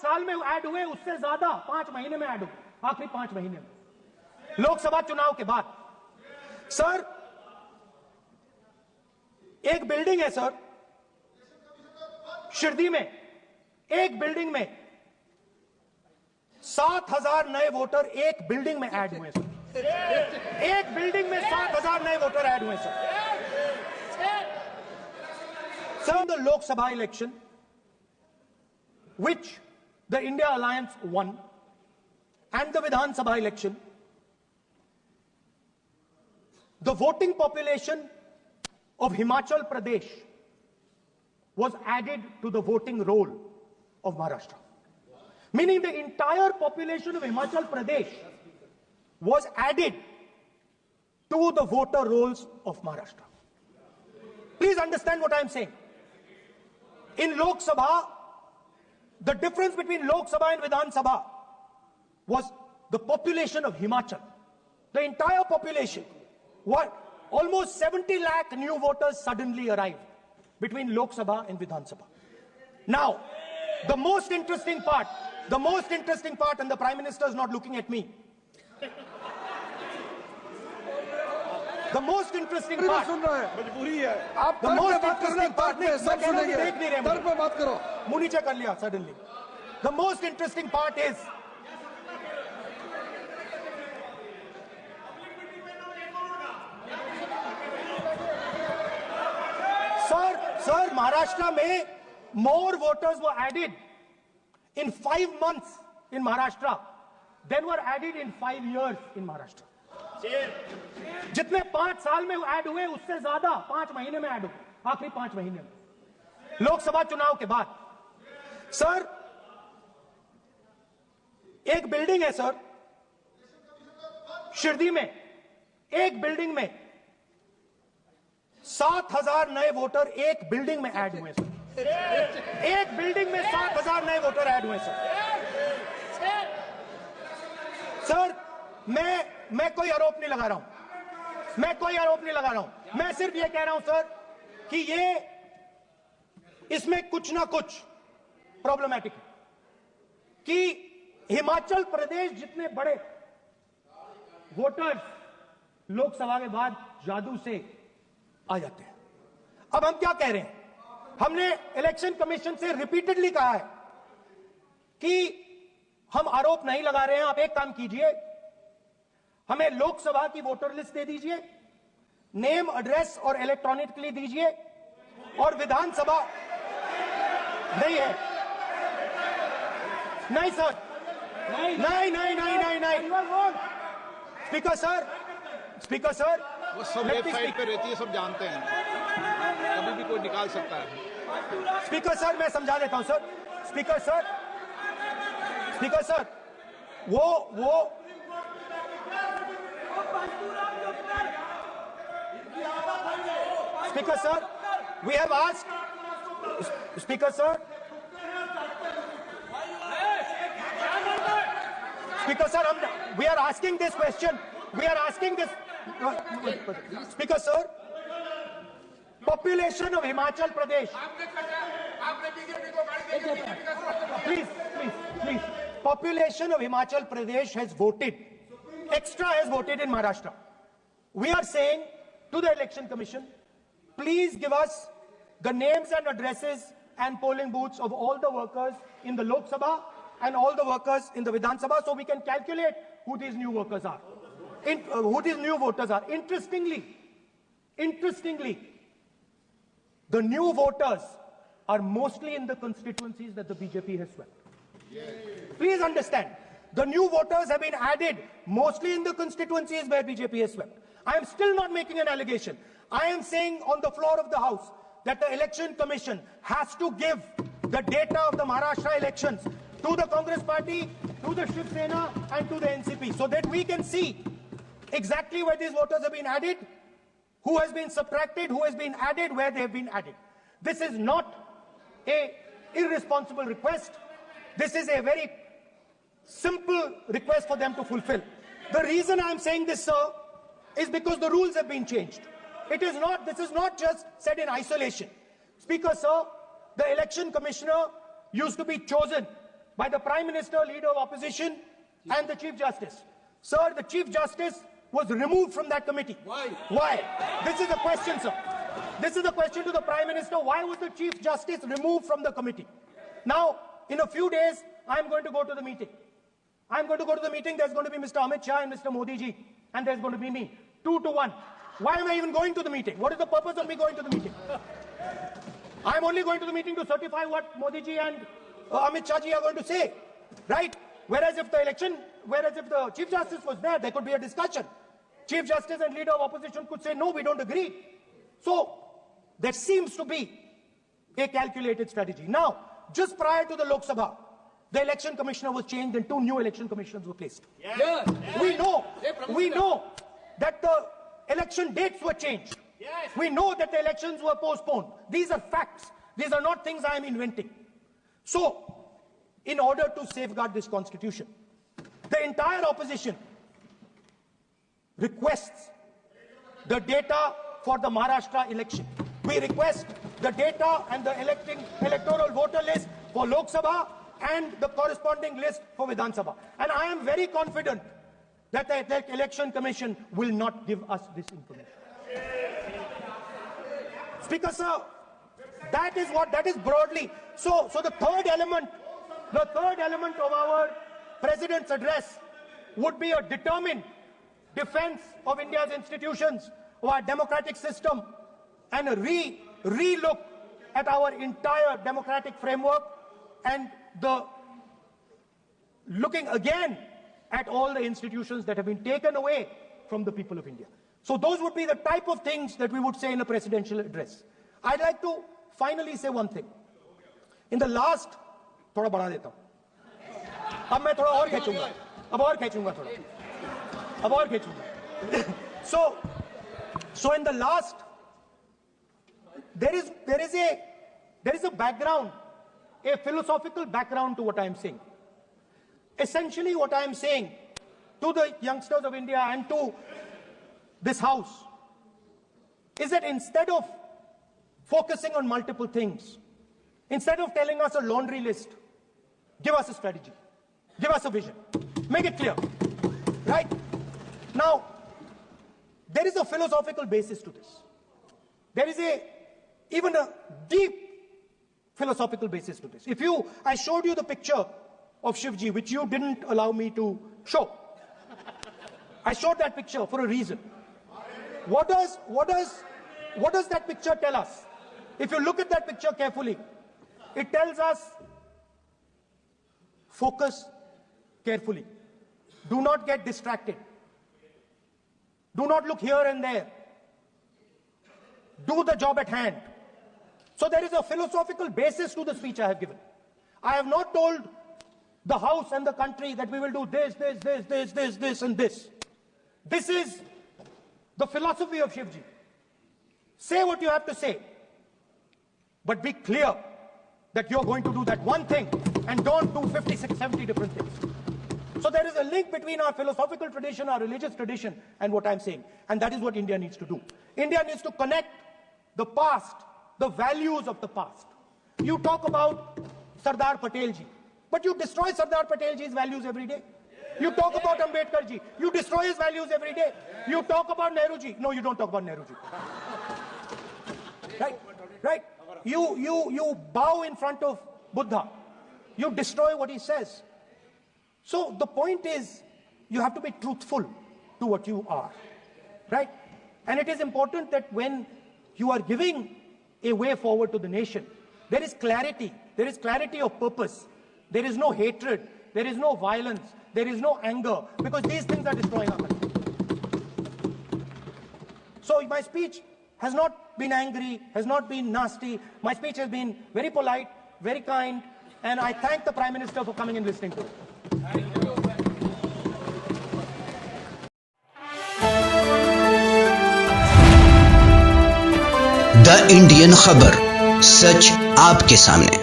साल में ऐड हुए, उससे ज्यादा 5 महीने में ऐड हुए, आखिरी 5 महीने में लोकसभा चुनाव के बाद। सर, एक बिल्डिंग है सर शिरडी में, एक बिल्डिंग में 7,000 नए वोटर एक बिल्डिंग में ऐड हुए सर। एक बिल्डिंग में 7,000 नए वोटर ऐड हुए sir. Sir, the Lok Sabha election, which the India Alliance won, and the Vidhan Sabha election, the voting population of Himachal Pradesh was added to the voting roll of Maharashtra. Meaning the entire population of Himachal Pradesh was added to the voter rolls of Maharashtra. Please understand what I am saying. In Lok Sabha, the difference between Lok Sabha and Vidhan Sabha was the population of Himachal. The entire population, almost 70 lakh new voters suddenly arrived between Lok Sabha and Vidhan Sabha. Now, the most interesting part, and the Prime Minister is not looking at me. The most interesting part, मजबूरी है। आप the most interesting part, सब सुनेंगे। देख नहीं रहे दर पे बात करो। मुंह नीचे कर लिया suddenly. The most interesting part is Sir, Maharashtra में more voters were added in 5 months in Maharashtra than were added in 5 years in Maharashtra. जितने 5 साल में ऐड हुए, उससे ज्यादा 5 महीने में ऐड हुए, आखिरी 5 महीने में लोकसभा चुनाव के बाद। सर, एक बिल्डिंग है सर शिरडी में, एक बिल्डिंग में 7,000 नए वोटर एक बिल्डिंग में ऐड हुए सर। एक बिल्डिंग में 7,000 नए वोटर ऐड हुए सर। सर, मैं कोई आरोप नहीं लगा रहा हूं, मैं सिर्फ ये कह रहा हूं सर कि इसमें कुछ ना कुछ प्रॉब्लमैटिक है कि हिमाचल प्रदेश जितने बड़े वोटर्स लोकसभा के बाद जादू से आ जाते हैं। अब हम क्या कह रहे हैं, हमने इलेक्शन कमीशन से रिपीटेडली कहा है कि हम आरोप नहीं लगा रहे हैं, आप एक काम कीजिए, हमें लोकसभा की वोटर लिस्ट दे दीजिए, नेम, एड्रेस और इलेक्ट्रॉनिकली दीजिए, और विधानसभा नहीं है। नहीं सर, नहीं। स्पीकर सर, वो सब वेबसाइट पे रहती है, सब जानते हैं, कभी भी कोई निकाल सकता है। स्पीकर सर, मैं समझा देता हूं सर। स्पीकर सर, वो Speaker sir, we have asked. Speaker sir, we are asking this question. Speaker sir, population of Himachal Pradesh. Please. Population of Himachal Pradesh has voted. Extra has voted in Maharashtra. We are saying to the Election Commission, please give us the names and addresses and polling booths of all the workers in the Lok Sabha and all the workers in the Vidhan Sabha, so we can calculate who these new workers are, who these new voters are. Interestingly, the new voters are mostly in the constituencies that the BJP has swept. Please understand, the new voters have been added mostly in the constituencies where BJP has swept. I am still not making an allegation. I am saying on the floor of the House that the Election Commission has to give the data of the Maharashtra elections to the Congress Party, to the Shiv Sena and to the NCP, so that we can see exactly where these voters have been added, who has been subtracted, who has been added, where they have been added. This is not an irresponsible request. This is a very simple request for them to fulfill. The reason I am saying this, sir, is because the rules have been changed. This is not just said in isolation. Speaker, sir, the election commissioner used to be chosen by the Prime Minister, Leader of Opposition, and the Chief Justice. Sir, the Chief Justice was removed from that committee. Why? Why? This is the question, sir. This is the question to the Prime Minister. Why was the Chief Justice removed from the committee? Now, in a few days, I'm going to go to the meeting. I'm going to go to the meeting. There's going to be Mr. Amit Shah and Mr. Modi ji, and there's going to be me. 2-1. Why am I even going to the meeting? What is the purpose of me going to the meeting? I'm only going to the meeting to certify what Modi ji and Amit Shah ji are going to say, right? Whereas if the Chief Justice was there could be a discussion. Chief Justice and Leader of Opposition could say, no, we don't agree. So, there seems to be a calculated strategy. Now, just prior to the Lok Sabha, the election commissioner was changed and 2 new election commissioners were placed. Yes. We know that the election dates were changed. Yes. We know that the elections were postponed. These are facts. These are not things I am inventing. So, in order to safeguard this constitution, the entire opposition requests the data for the Maharashtra election. We request the data and the electoral voter list for Lok Sabha and the corresponding list for Vidhan Sabha. And I am very confident that the Election Commission will not give us this information. Speaker sir, that is broadly. So the third element of our President's address would be a determined defense of India's institutions, of our democratic system, and a re-look at our entire democratic framework, and the looking again at all the institutions that have been taken away from the people of India. So those would be the type of things that we would say in a presidential address. I'd like to finally say one thing. In the last, थोड़ा बढ़ा देता हूँ. अब मैं थोड़ा और खींचूंगा. अब और खींचूंगा थोड़ा. अब और खींचूंगा. So in the last, there is a background, a philosophical background to what I am saying. Essentially, what I am saying to the youngsters of India and to this house is that instead of focusing on multiple things, instead of telling us a laundry list, give us a strategy, give us a vision, make it clear, right? Now, there is a philosophical basis to this. There is even a deep philosophical basis to this. I showed you the picture of Shivji, which you didn't allow me to show. I showed that picture for a reason. What does that picture tell us? If you look at that picture carefully, it tells us, focus carefully. Do not get distracted. Do not look here and there. Do the job at hand. So there is a philosophical basis to the speech I have given. I have not told the House and the country that we will do this, and this. This is the philosophy of Shivji. Say what you have to say, but be clear that you're going to do that one thing and don't do 56, 70 different things. So there is a link between our philosophical tradition, our religious tradition, and what I'm saying. And that is what India needs to do. India needs to connect the past, the values of the past. You talk about Sardar Patel ji, but you destroy Sardar Patel ji's values every day. You talk about Ambedkar ji, you destroy his values every day. You talk about Nehru ji. No, you don't talk about Nehru ji. Right? You bow in front of Buddha. You destroy what he says. So the point is, you have to be truthful to what you are, right? And it is important that when you are giving a way forward to the nation, there is clarity of purpose. There is no hatred, there is no violence, there is no anger, because these things are destroying our country. So my speech has not been angry, has not been nasty. My speech has been very polite, very kind, and I thank the Prime Minister for coming and listening to it. The Indian खबर, सच आपके सामने।